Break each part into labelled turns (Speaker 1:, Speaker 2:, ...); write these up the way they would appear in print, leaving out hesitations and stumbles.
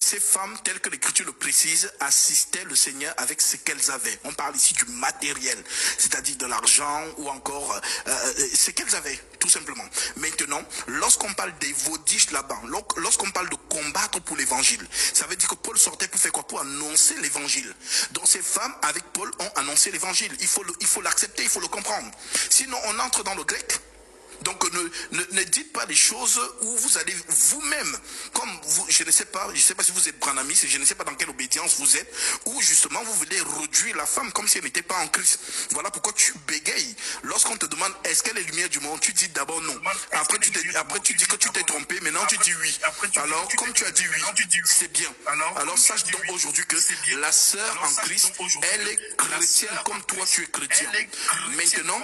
Speaker 1: ces femmes, telles que l'Écriture le précise, assistaient le Seigneur avec ce qu'elles avaient. On parle ici du matériel, c'est-à-dire de l'argent ou encore ce qu'elles avaient, tout simplement. Maintenant, lorsqu'on parle des vodiches là-bas, lorsqu'on parle de combattre pour l'évangile, ça veut dire que Paul sortait pour faire quoi? Pour annoncer l'évangile. Donc ces femmes, avec Paul, ont annoncé l'évangile. Il faut l'accepter, il faut le comprendre. Sinon, on entre dans le grec. Donc ne dites pas des choses où vous allez vous-même, comme vous, je ne sais pas si vous êtes branamis, je ne sais pas dans quelle obédience vous êtes, où justement vous voulez réduire la femme comme si elle n'était pas en Christ. Voilà pourquoi tu bégayes. Lorsqu'on te demande est-ce qu'elle est lumière du monde, tu dis d'abord non. Après tu dis que tu t'es trompé, maintenant tu dis oui. Alors comme tu as dit oui, c'est bien. Alors sache donc aujourd'hui que la sœur en Christ, elle est chrétienne comme toi tu es chrétien. Maintenant,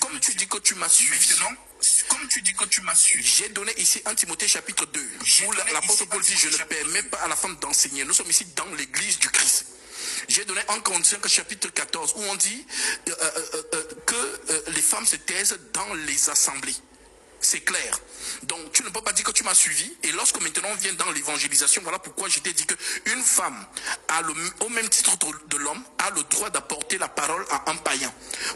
Speaker 1: comme tu dis que tu m'as suivi, j'ai donné ici 1 Timothée chapitre 2, où l'apôtre Paul dit, je ne permets pas à la femme d'enseigner. Nous sommes ici dans l'église du Christ. J'ai donné 1 Corinthiens chapitre 14, où on dit que les femmes se taisent dans les assemblées. C'est clair. Donc tu ne peux pas dire que tu m'as suivi. Et lorsque maintenant on vient dans l'évangélisation, voilà pourquoi je t'ai dit qu'une femme, au même titre de l'homme, a le droit d'apporter la parole à un païen.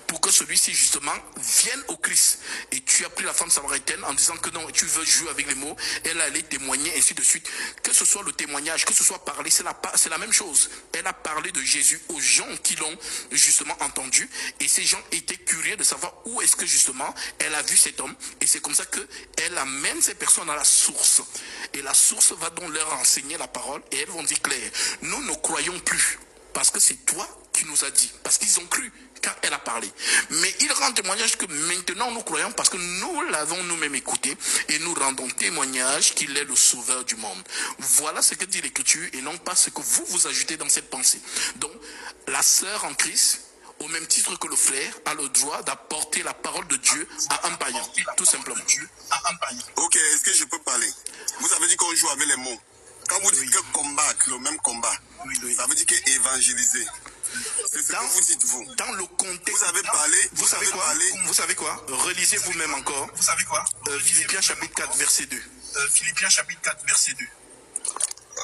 Speaker 1: Pour que celui-ci justement vienne au Christ. Et tu as pris la femme samaritaine en disant que non, tu veux jouer avec les mots. Elle allait témoigner, ainsi de suite. Que ce soit le témoignage, que ce soit parler, c'est la même chose. Elle a parlé de Jésus aux gens qui l'ont justement entendu. Et ces gens étaient curieux de savoir où est-ce que justement elle a vu cet homme. Et c'est comme ça qu'elle amène ces personnes à la source. Et la source va donc leur enseigner la parole. Et elles vont dire clair, nous ne croyons plus. Parce que c'est toi qui nous as dit. Parce qu'ils ont cru quand elle a parlé. Mais il rend témoignage que maintenant nous croyons parce que nous l'avons nous-mêmes écouté. Et nous rendons témoignage qu'il est le sauveur du monde. Voilà ce que dit l'Écriture et non pas ce que vous ajoutez dans cette pensée. Donc la sœur en Christ, au même titre que le frère, a le droit d'apporter la parole de Dieu à un païen, tout simplement.
Speaker 2: Ok, est-ce que je peux parler? Vous avez dit qu'on joue avec les mots. Quand vous dites que combattre, le même combat, ça veut dire que évangéliser. C'est ce que vous dites, vous.
Speaker 1: Dans le contexte...
Speaker 2: Vous avez parlé...
Speaker 1: Vous savez quoi? Relisez vous-même encore. Vous savez quoi? Philippiens chapitre 4, verset 2. Philippiens chapitre 4, verset 2.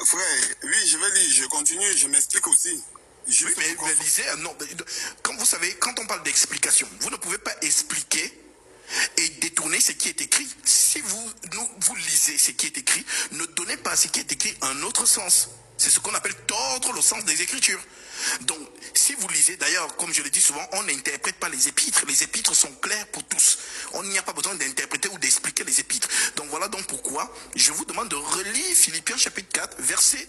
Speaker 2: Frère, oui, je vais lire, je continue, je m'explique aussi.
Speaker 1: Oui, mais lisez, non, comme vous savez, quand on parle d'explication, vous ne pouvez pas expliquer et détourner ce qui est écrit. Si vous lisez ce qui est écrit, ne donnez pas à ce qui est écrit un autre sens. C'est ce qu'on appelle tordre le sens des Écritures. Donc, si vous lisez, d'ailleurs, comme je le dis souvent, on n'interprète pas les épîtres. Les épîtres sont clairs pour tous. On n'y a pas besoin d'interpréter ou d'expliquer les épîtres. Donc voilà donc pourquoi je vous demande de relire Philippiens chapitre 4, verset